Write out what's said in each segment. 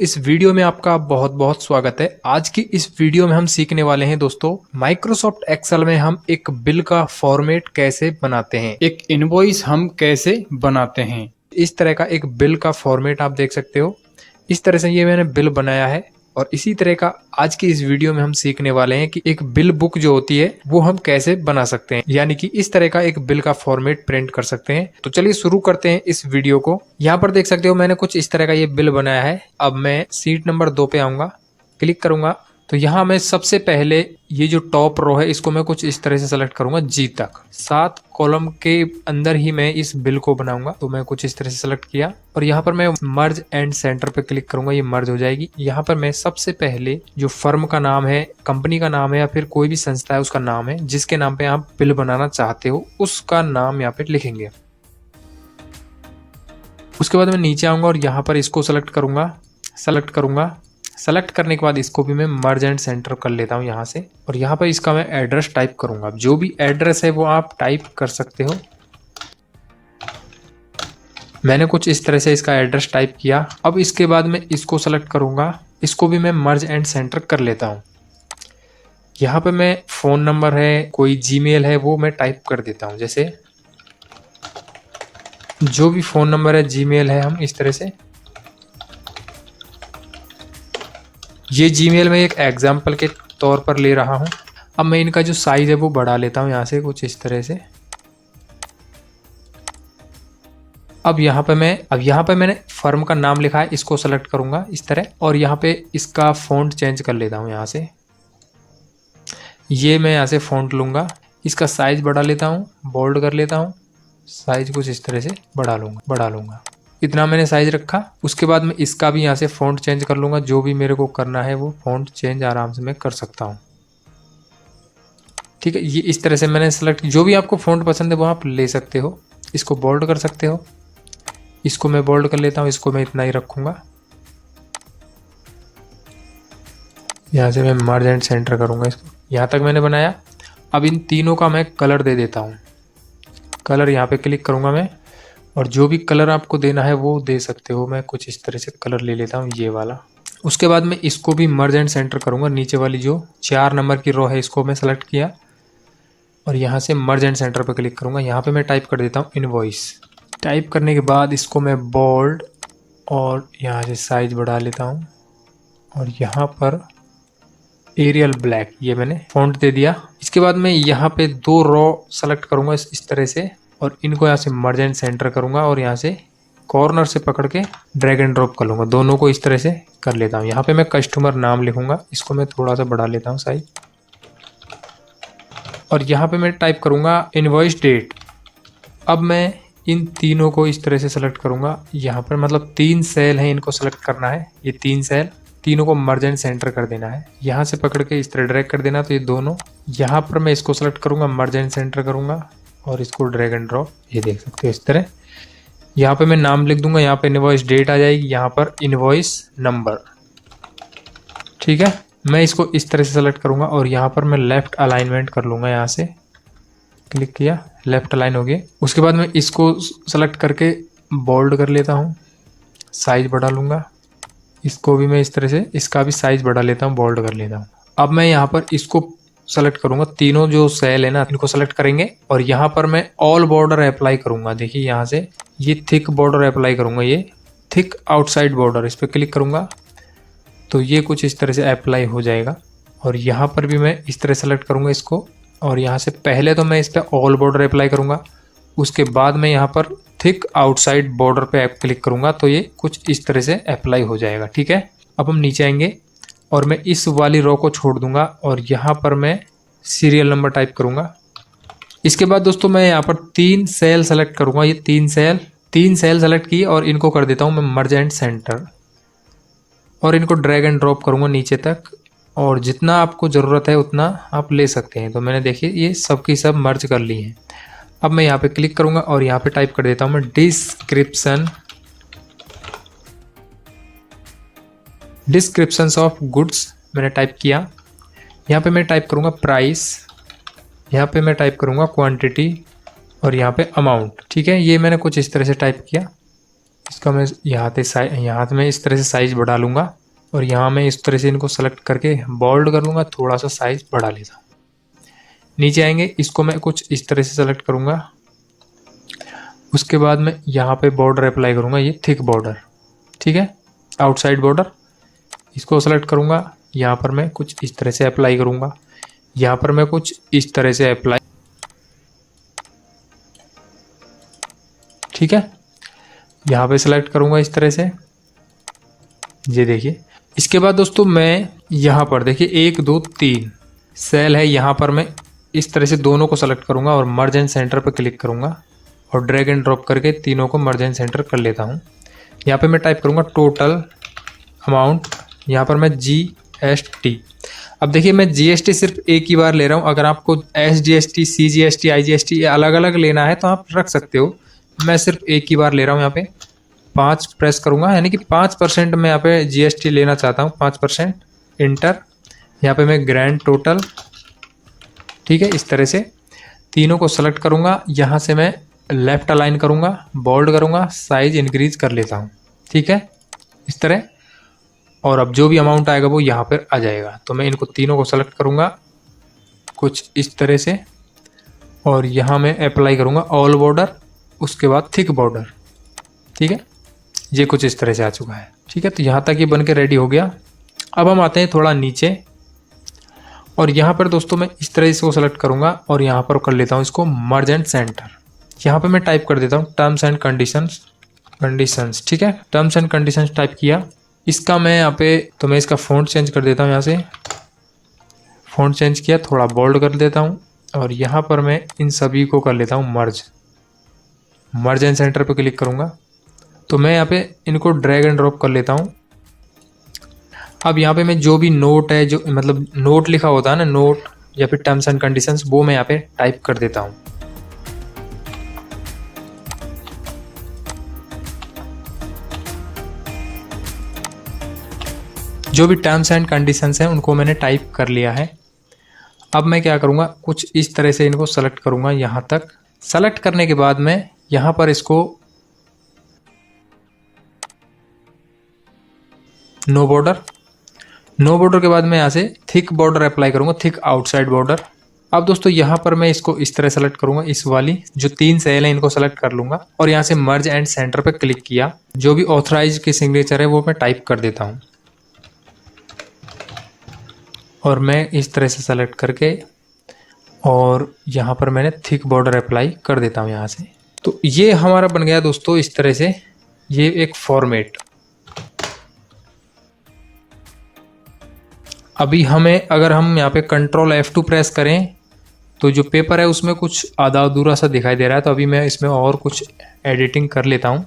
इस वीडियो में आपका बहुत बहुत स्वागत है। आज की इस वीडियो में हम सीखने वाले हैं दोस्तों, माइक्रोसॉफ्ट एक्सेल में हम एक बिल का फॉर्मेट कैसे बनाते हैं, एक इनवॉइस हम कैसे बनाते हैं। इस तरह का एक बिल का फॉर्मेट आप देख सकते हो। इस तरह से ये मैंने बिल बनाया है और इसी तरह का आज की इस वीडियो में हम सीखने वाले हैं कि एक बिल बुक जो होती है वो हम कैसे बना सकते हैं, यानी कि इस तरह का एक बिल का फॉर्मेट प्रिंट कर सकते हैं। तो चलिए शुरू करते हैं इस वीडियो को। यहाँ पर देख सकते हो मैंने कुछ इस तरह का ये बिल बनाया है। अब मैं सीट नंबर 2 पे आऊंगा, क्लिक करूंगा तो यहाँ मैं सबसे पहले ये जो टॉप रो है इसको मैं कुछ इस तरह से सेलेक्ट करूंगा जी तक। 7 कॉलम के अंदर ही मैं इस बिल को बनाऊंगा, तो मैं कुछ इस तरह से सेलेक्ट किया और यहाँ पर मैं मर्ज एंड सेंटर पे क्लिक करूंगा, ये मर्ज हो जाएगी। यहाँ पर मैं सबसे पहले जो फर्म का नाम है, कंपनी का नाम है या फिर कोई भी संस्था है उसका नाम है, जिसके नाम पे आप बिल बनाना चाहते हो उसका नाम यहाँ पे लिखेंगे। उसके बाद मैं नीचे आऊंगा और यहाँ पर इसको सेलेक्ट करूंगा। सेलेक्ट करने के बाद इसको भी मैं मर्ज एंड सेंटर कर लेता हूँ यहाँ से और यहाँ पर इसका मैं एड्रेस टाइप करूंगा। जो भी एड्रेस है वो आप टाइप कर सकते हो। मैंने कुछ इस तरह से इसका एड्रेस टाइप किया। अब इसके बाद मैं इसको सेलेक्ट करूंगा, इसको भी मैं मर्ज एंड सेंटर कर लेता हूँ। यहाँ पे मैं फोन नंबर है, कोई जीमेल है वो मैं टाइप कर देता हूँ। जैसे जो भी फोन नंबर है, जीमेल है, हम इस तरह से, ये जीमेल में एक एग्जाम्पल के तौर पर ले रहा हूं। अब मैं इनका जो साइज है वो बढ़ा लेता हूं यहाँ से कुछ इस तरह से। अब यहाँ पे मैंने फर्म का नाम लिखा है, इसको सेलेक्ट करूंगा इस तरह और यहाँ पे इसका फॉन्ट चेंज कर लेता हूँ। यहाँ से ये मैं यहाँ से फॉन्ट लूंगा, इसका साइज बढ़ा लेता हूँ, बोल्ड कर लेता हूँ, साइज कुछ इस तरह से बढ़ा लूंगा। इतना मैंने साइज रखा। उसके बाद मैं इसका भी यहाँ से फॉन्ट चेंज कर लूंगा। जो भी मेरे को करना है वो फॉन्ट चेंज आराम से मैं कर सकता हूँ। ठीक है, ये इस तरह से मैंने सेलेक्ट, जो भी आपको फॉन्ट पसंद है वो आप ले सकते हो। इसको बोल्ड कर सकते हो, इसको मैं बोल्ड कर लेता हूँ, इसको मैं इतना ही रखूंगा। यहाँ से मैं मर्ज एंड सेंटर करूंगा इसको। यहाँ तक मैंने बनाया। अब इन तीनों का मैं कलर दे देता हूँ। कलर यहाँ पे क्लिक करूंगा मैं और जो भी कलर आपको देना है वो दे सकते हो। मैं कुछ इस तरह से कलर ले लेता हूँ, ये वाला। उसके बाद मैं इसको भी मर्ज एंड सेंटर करूंगा। नीचे वाली जो 4 नंबर की रो है इसको मैं सेलेक्ट किया और यहाँ से मर्ज एंड सेंटर पर क्लिक करूंगा। यहाँ पे मैं टाइप कर देता हूँ इनवॉइस। टाइप करने के बाद इसको मैं बोल्ड और यहाँ से साइज बढ़ा लेता हूँ और यहाँ पर एरियल ब्लैक, ये मैंने फॉन्ट दे दिया। इसके बाद मैं यहाँ पे 2 रो सेलेक्ट करूंगा इस तरह से और इनको यहाँ से मर्ज एंड सेंटर करूंगा और यहाँ से कॉर्नर से पकड़ के ड्रैग एंड ड्रॉप कर लूंगा। दोनों को इस तरह से कर लेता हूँ। यहाँ पे मैं कस्टमर नाम लिखूंगा, इसको मैं थोड़ा सा बढ़ा लेता हूँ साइज और यहाँ पे मैं टाइप करूंगा इनवॉइस डेट। अब मैं इन तीनों को इस तरह से सेलेक्ट करूंगा। यहाँ पर मतलब 3 सेल हैं, इनको सेलेक्ट करना है। ये 3 सेल, तीनों को मर्ज एंड सेंटर कर देना है। यहाँ से पकड़ के इस तरह ड्रैग कर देना। तो ये दोनों, यहाँ पर मैं इसको सेलेक्ट करूंगा, मर्ज एंड सेंटर करूंगा और इसको ड्रैग एंड ड्रॉप, ये देख सकते हो इस तरह। यहाँ पे मैं नाम लिख दूंगा, यहाँ पे इनवॉइस डेट आ जाएगी, यहाँ पर इनवॉइस नंबर। ठीक है, मैं इसको इस तरह से सेलेक्ट करूंगा और यहाँ पर मैं लेफ्ट अलाइनमेंट कर लूंगा। यहाँ से क्लिक किया, लेफ्ट अलाइन हो गए। उसके बाद मैं इसको सेलेक्ट करके बोल्ड कर लेता हूँ, साइज बढ़ा लूंगा। इसको भी मैं इस तरह से, इसका भी साइज बढ़ा लेता हूँ, बोल्ड कर लेता हूँ। अब मैं यहाँ पर इसको सेलेक्ट करूंगा, तीनों जो सेल है ना इनको सेलेक्ट करेंगे और यहाँ पर मैं ऑल बॉर्डर अप्लाई करूंगा। देखिए यहाँ से ये थिक बॉर्डर अप्लाई करूंगा, ये थिक आउटसाइड बॉर्डर, इस पर क्लिक करूंगा तो ये कुछ इस तरह से अप्लाई हो जाएगा। और यहाँ पर भी मैं इस तरह सेलेक्ट करूंगा इसको और यहाँ से पहले तो मैं इस पर ऑल बॉर्डर अप्लाई करूंगा, उसके बाद मैं यहाँ पर थिक आउटसाइड बॉर्डर पे क्लिक करूंगा तो ये कुछ इस तरह से अप्लाई हो जाएगा। ठीक है, अब हम नीचे आएंगे और मैं इस वाली रो को छोड़ दूंगा और यहाँ पर मैं सीरियल नंबर टाइप करूंगा। इसके बाद दोस्तों मैं यहाँ पर 3 सेल सेलेक्ट करूंगा। ये 3 सेल सेलेक्ट की और इनको कर देता हूँ मैं मर्ज एंड सेंटर और इनको ड्रैग एंड ड्रॉप करूंगा नीचे तक और जितना आपको ज़रूरत है उतना आप ले सकते हैं। तो मैंने देखिए ये सब की सब मर्ज कर ली हैं। अब मैं यहाँ पे क्लिक करूंगा और यहाँ पे टाइप कर देता हूँ मैं डिस्क्रिप्शंस ऑफ गुड्स, मैंने टाइप किया। यहाँ पे मैं टाइप करूँगा प्राइस, यहाँ पे मैं टाइप करूँगा क्वांटिटी और यहाँ पे अमाउंट। ठीक है, ये मैंने कुछ इस तरह से टाइप किया। इसका मैं यहाँ से मैं इस तरह से साइज बढ़ा लूँगा और यहाँ मैं इस तरह से इनको सेलेक्ट करके बोल्ड कर लूँगा, थोड़ा सा साइज बढ़ा लेता हूँ। नीचे आएंगे, इसको मैं कुछ इस तरह से सेलेक्ट करूँगा। उसके बाद मैं यहाँ पे बॉर्डर अप्लाई करूँगा, ये थिक बॉर्डर, ठीक है, आउटसाइड बॉर्डर। इसको सेलेक्ट करूँगा, यहाँ पर मैं कुछ इस तरह से अप्लाई करूँगा, यहाँ पर मैं कुछ इस तरह से अप्लाई, ठीक है। यहाँ पे सेलेक्ट करूँगा इस तरह से, ये देखिए। इसके बाद दोस्तों मैं यहाँ पर देखिए 1 2 3 सेल है, यहाँ पर मैं इस तरह से दोनों को सेलेक्ट करूँगा और मर्ज एंड सेंटर पर क्लिक करूँगा और ड्रैग एंड ड्रॉप करके तीनों को मर्ज एंड सेंटर कर लेता हूँ। यहाँ पे मैं टाइप करूँगा टोटल अमाउंट, यहाँ पर मैं GST। अब देखिए मैं GST सिर्फ एक ही बार ले रहा हूँ, अगर आपको SGST, CGST, IGST अलग अलग लेना है तो आप रख सकते हो। मैं सिर्फ एक ही बार ले रहा हूँ। यहाँ पे 5 प्रेस करूँगा, यानी कि 5% मैं यहाँ पे GST लेना चाहता हूँ, 5%, इंटर। यहाँ पे मैं ग्रैंड टोटल, ठीक है, इस तरह से तीनों को सेलेक्ट करूँगा। यहाँ से मैं लेफ्ट अलाइन करूँगा, बोल्ड करूँगा, साइज इंक्रीज कर लेता हूँ, ठीक है, इस तरह। और अब जो भी अमाउंट आएगा वो यहाँ पर आ जाएगा। तो मैं इनको तीनों को सेलेक्ट करूँगा कुछ इस तरह से और यहाँ मैं अप्लाई करूँगा ऑल बॉर्डर, उसके बाद थिक बॉर्डर, ठीक है। ये कुछ इस तरह से आ चुका है, ठीक है। तो यहाँ तक ये बन के रेडी हो गया। अब हम आते हैं थोड़ा नीचे और यहाँ पर दोस्तों मैं इस तरह इसको सेलेक्ट करूँगा और यहाँ पर कर लेता हूँ इसको मर्ज एंड सेंटर। यहाँ पे मैं टाइप कर देता हूँ टर्म्स एंड कंडीशंस, ठीक है, टर्म्स एंड कंडीशंस टाइप किया। इसका मैं यहाँ पे तो मैं इसका फ़ॉन्ट चेंज कर देता हूँ, यहाँ से फ़ॉन्ट चेंज किया, थोड़ा बोल्ड कर देता हूँ और यहाँ पर मैं इन सभी को कर लेता हूँ मर्ज एंड सेंटर पे क्लिक करूँगा। तो मैं यहाँ पे इनको ड्रैग एंड ड्रॉप कर लेता हूँ। अब यहाँ पे मैं जो भी नोट है, जो मतलब नोट लिखा होता है ना, नोट या फिर टर्म्स एंड कंडीशंस, वो मैं यहाँ पे टाइप कर देता हूँ। जो भी टर्म्स एंड कंडीशंस हैं उनको मैंने टाइप कर लिया है। अब मैं क्या करूँगा, कुछ इस तरह से इनको सेलेक्ट करूँगा। यहाँ तक सेलेक्ट करने के बाद मैं यहाँ पर इसको नो बॉर्डर के बाद मैं यहाँ से थिक बॉर्डर अप्लाई करूँगा, थिक आउटसाइड बॉर्डर। अब दोस्तों यहाँ पर मैं इसको इस तरह सेलेक्ट करूँगा, इस वाली जो 3 सेल हैं इनको सेलेक्ट कर लूँगा और यहाँ से मर्ज एंड सेंटर पर क्लिक किया। जो भी ऑथराइज की सिग्नेचर है वो मैं टाइप कर देता हूँ और मैं इस तरह से सेलेक्ट करके और यहाँ पर मैंने थिक बॉर्डर अप्लाई कर देता हूँ यहाँ से। तो ये हमारा बन गया दोस्तों इस तरह से, ये एक फॉर्मेट। अभी हमें अगर हम यहाँ पे कंट्रोल F2 प्रेस करें तो जो पेपर है उसमें कुछ आधा अधूरा सा दिखाई दे रहा है। तो अभी मैं इसमें और कुछ एडिटिंग कर लेता हूँ।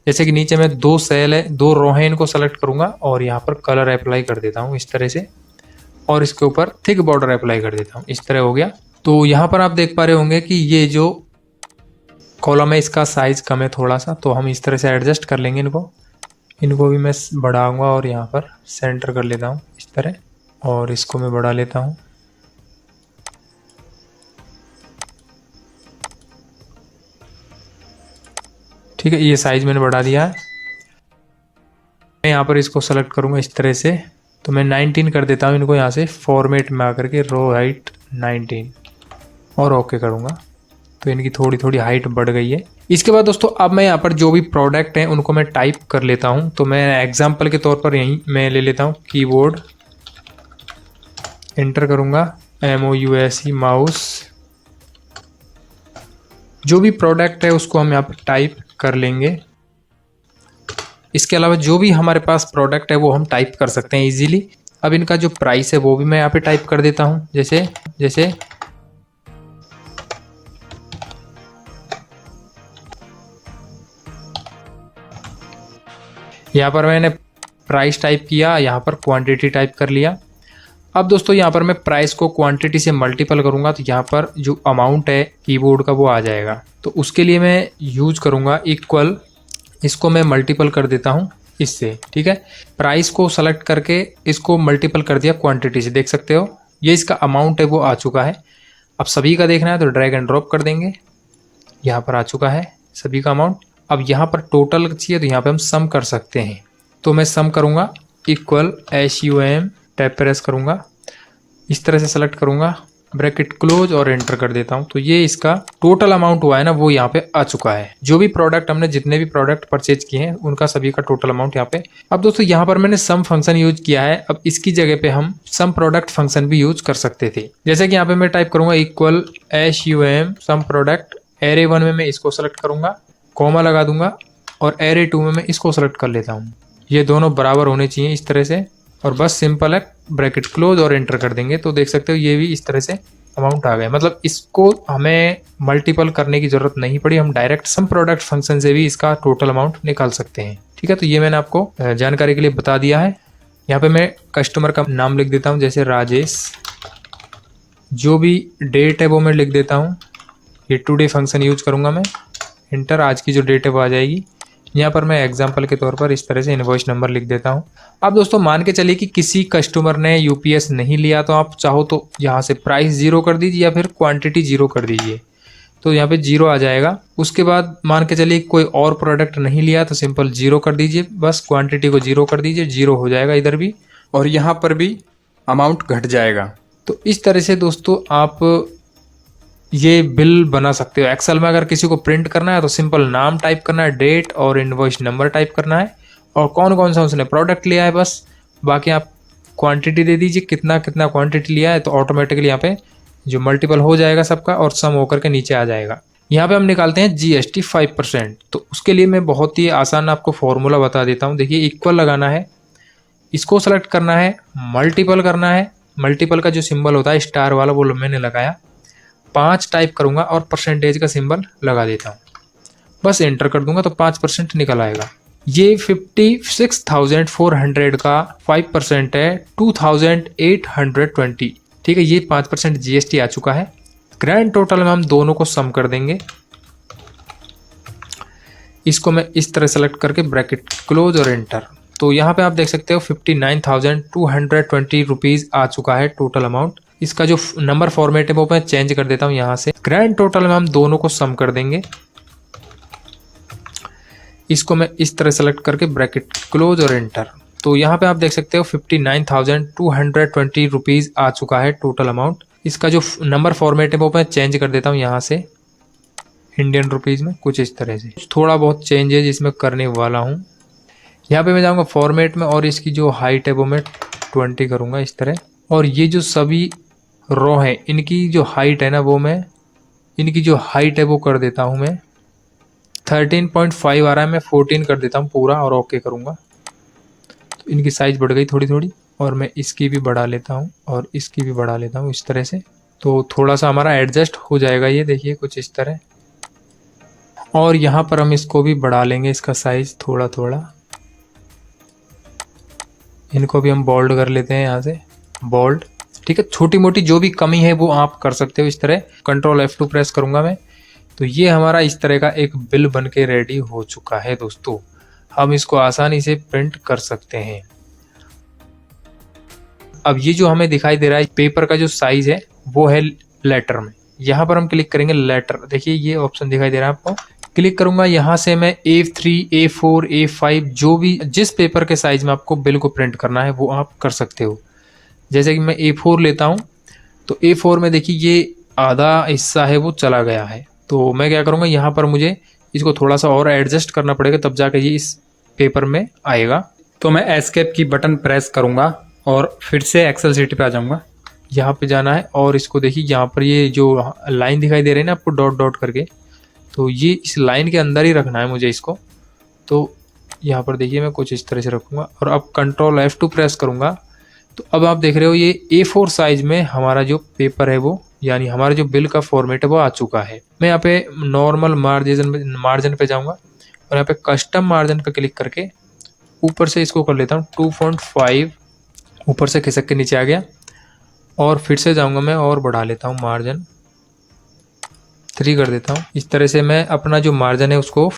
जैसे कि नीचे में 2 सेल है, 2 रो हैं, इनको सेलेक्ट करूँगा और यहाँ पर कलर अप्लाई कर देता हूँ इस तरह से और इसके ऊपर थिक बॉर्डर अप्लाई कर देता हूँ, इस तरह हो गया। तो यहाँ पर आप देख पा रहे होंगे कि ये जो कॉलम है इसका साइज़ कम है थोड़ा सा, तो हम इस तरह से एडजस्ट कर लेंगे इनको भी मैं बढ़ाऊँगा और यहाँ पर सेंटर कर लेता हूँ इस तरह और इसको मैं बढ़ा लेता हूँ। ठीक है, ये साइज मैंने बढ़ा दिया है। मैं यहाँ पर इसको सेलेक्ट करूँगा इस तरह से, तो मैं 19 कर देता हूँ इनको यहाँ से फॉर्मेट में आकर के, रो हाइट 19 और ओके करूँगा। तो इनकी थोड़ी थोड़ी हाइट बढ़ गई है। इसके बाद दोस्तों अब मैं यहाँ पर जो भी प्रोडक्ट हैं उनको मैं टाइप कर लेता हूँ। तो मैं एग्जांपल के तौर पर यहीं मैं ले लेता हूँ कीबोर्ड, एंटर करूँगा, MOUSE माउस। जो भी प्रोडक्ट है उसको हम यहाँ पर टाइप कर लेंगे। इसके अलावा जो भी हमारे पास प्रोडक्ट है वो हम टाइप कर सकते हैं इजीली। अब इनका जो प्राइस है वो भी मैं यहाँ पे टाइप कर देता हूँ, जैसे यहाँ पर मैंने प्राइस टाइप किया, यहाँ पर क्वांटिटी टाइप कर लिया। अब दोस्तों यहाँ पर मैं प्राइस को क्वांटिटी से मल्टीपल करूँगा तो यहाँ पर जो अमाउंट है कीबोर्ड का वो आ जाएगा। तो उसके लिए मैं यूज करूँगा इक्वल, इसको मैं मल्टीपल कर देता हूँ इससे, ठीक है। प्राइस को सेलेक्ट करके इसको मल्टीपल कर दिया क्वांटिटी से, देख सकते हो ये इसका अमाउंट है वो आ चुका है। अब सभी का देखना है तो ड्रैग एंड ड्रॉप कर देंगे, यहाँ पर आ चुका है सभी का अमाउंट। अब यहाँ पर टोटल चाहिए तो यहाँ पे हम सम कर सकते हैं। तो मैं सम करूँगा इक्वल SUM, टैब प्रेस करूँगा, इस तरह से सेलेक्ट करूँगा, ब्रैकेट क्लोज और एंटर कर देता हूँ। तो ये इसका टोटल अमाउंट हुआ है ना, वो यहाँ पे आ चुका है। जो भी प्रोडक्ट हमने जितने भी प्रोडक्ट परचेज किए हैं उनका सभी का टोटल अमाउंट यहाँ पे। अब दोस्तों यहाँ पर मैंने सम फंक्शन यूज किया है। अब इसकी जगह पे हम सम प्रोडक्ट फंक्शन भी यूज कर सकते थे। जैसे कि यहाँ पे मैं टाइप करूंगा equal SUM some product, array 1 में मैं इसको सेलेक्ट करूंगा, कॉमा लगा दूंगा और एरे 2 में मैं इसको सेलेक्ट कर लेता हूँ। ये दोनों बराबर होने चाहिए इस तरह से, और बस सिंपल है, ब्रैकेट क्लोज और एंटर कर देंगे तो देख सकते हो ये भी इस तरह से अमाउंट आ गए। मतलब इसको हमें मल्टीपल करने की जरूरत नहीं पड़ी, हम डायरेक्ट सम प्रोडक्ट फंक्शन से भी इसका टोटल अमाउंट निकाल सकते हैं। ठीक है, तो ये मैंने आपको जानकारी के लिए बता दिया है। यहाँ पे मैं कस्टमर का नाम लिख देता हूँ, जैसे राजेश। जो भी डेट है वो मैं लिख देता हूँ, ये टुडे फंक्शन यूज करूँगा मैं, इंटर, आज की जो डेट है वो आ जाएगी। यहाँ पर मैं एग्जाम्पल के तौर पर इस तरह से इनवॉइस नंबर लिख देता हूँ। अब दोस्तों मान के चलिए कि किसी कस्टमर ने UPS नहीं लिया, तो आप चाहो तो यहाँ से प्राइस 0 कर दीजिए या फिर क्वांटिटी 0 कर दीजिए, तो यहाँ पे 0 आ जाएगा। उसके बाद मान के चलिए कोई और प्रोडक्ट नहीं लिया तो सिंपल 0 कर दीजिए, बस क्वांटिटी को 0 कर दीजिए, 0 हो जाएगा इधर भी, और यहाँ पर भी अमाउंट घट जाएगा। तो इस तरह से दोस्तों आप ये बिल बना सकते हो। एक्सेल में अगर किसी को प्रिंट करना है तो सिंपल नाम टाइप करना है, डेट और इनवॉइस नंबर टाइप करना है, और कौन कौन सा उसने प्रोडक्ट लिया है बस, बाकी आप क्वांटिटी दे दीजिए, कितना कितना क्वांटिटी लिया है, तो ऑटोमेटिकली यहाँ पे जो मल्टीपल हो जाएगा सबका और सम होकर के नीचे आ जाएगा। यहाँ पे हम निकालते हैं GST 5%। तो उसके लिए मैं बहुत ही आसान आपको फॉर्मूला बता देता हूँ। देखिए इक्वल लगाना है, इसको सेलेक्ट करना है, मल्टीपल करना है, मल्टीपल का जो सिंबल होता है स्टार वाला वो मैंने लगाया, 5 टाइप करूंगा और परसेंटेज का सिंबल लगा देता हूँ, बस एंटर कर दूंगा तो 5% निकल आएगा। ये 56,400 का 5% है 2,820। ठीक है, ये 5% GST आ चुका है। ग्रैंड टोटल में हम दोनों को सम कर देंगे। इसको मैं इस तरह सेलेक्ट करके ब्रैकेट क्लोज और एंटर, तो यहाँ पे आप देख सकते हो 59,220 रुपीज आ चुका है टोटल अमाउंट। इसका जो नंबर फॉर्मेट है वो मैं चेंज कर देता हूँ यहाँ से। ग्रैंड टोटल में हम दोनों को सम कर देंगे। इसको मैं इस तरह सेलेक्ट करके ब्रैकेट क्लोज और एंटर, तो यहाँ पे आप देख सकते हो 59,220 रुपीज आ चुका है टोटल अमाउंट। इसका जो नंबर फॉर्मेट है वो मैं चेंज कर देता हूँ यहाँ से इंडियन रुपीज में, कुछ इस तरह से। थोड़ा बहुत चेंज है जिसमें करने वाला हूँ। यहाँ पे मैं जाऊँगा फॉर्मेट में और इसकी जो हाइट है वो मैं 20 करूँगा इस तरह, और ये जो सभी रो है इनकी जो हाइट है ना वो मैं, इनकी जो हाइट है वो कर देता हूँ मैं 13.5 आ रहा है, मैं 14 कर देता हूँ पूरा और ओके करूँगा। तो इनकी साइज बढ़ गई थोड़ी थोड़ी, और मैं इसकी भी बढ़ा लेता हूँ और इसकी भी बढ़ा लेता हूँ इस तरह से, तो थोड़ा सा हमारा एडजस्ट हो जाएगा ये, देखिए कुछ इस तरह। और यहाँ पर हम इसको भी बढ़ा लेंगे, इसका साइज थोड़ा थोड़ा, इनको भी हम बोल्ड कर लेते हैं यहाँ से, बोल्ड। ठीक है, छोटी मोटी जो भी कमी है वो आप कर सकते हो इस तरह। कंट्रोल F2 प्रेस करूंगा मैं, तो ये हमारा इस तरह का एक बिल बन के रेडी हो चुका है दोस्तों। हम इसको आसानी से प्रिंट कर सकते हैं। अब ये जो हमें दिखाई दे रहा है पेपर का जो साइज है वो है लेटर में, यहाँ पर हम क्लिक करेंगे लेटर, देखिए ये ऑप्शन दिखाई दे रहा है आपको, क्लिक करूंगा। यहाँ से मैं A3, A4, A5 जो भी जिस पेपर के साइज में आपको बिल को प्रिंट करना है वो आप कर सकते हो। जैसे कि मैं A4 लेता हूँ, तो A4 में देखिए ये आधा हिस्सा है वो चला गया है, तो मैं क्या करूँगा यहाँ पर मुझे इसको थोड़ा सा और एडजस्ट करना पड़ेगा, तब जाके ये इस पेपर में आएगा। तो मैं एस्केप की बटन प्रेस करूंगा और फिर से एक्सेल शीट पे आ जाऊंगा। यहाँ पे जाना है और इसको देखिए यहाँ पर ये जो लाइन दिखाई दे रही है ना आपको डॉट डॉट करके, तो ये इस लाइन के अंदर ही रखना है मुझे इसको। तो यहाँ पर देखिए मैं कुछ इस तरह से रखूँगा और अब कंट्रोल F2 प्रेस करूँगा, तो अब आप देख रहे हो ये A4 साइज में हमारा जो पेपर है वो, यानी हमारा जो बिल का फॉर्मेट है वो आ चुका है। मैं यहाँ पे नॉर्मल मार्जिन पे जाऊँगा और यहाँ पे कस्टम मार्जिन पे क्लिक करके ऊपर से इसको कर लेता हूँ 2.5, ऊपर से खिसक के नीचे आ गया, और फिर से जाऊँगा मैं और बढ़ा लेता हूँ मार्जिन 3 कर देता हूँ। इस तरह से मैं अपना जो मार्जिन है उसको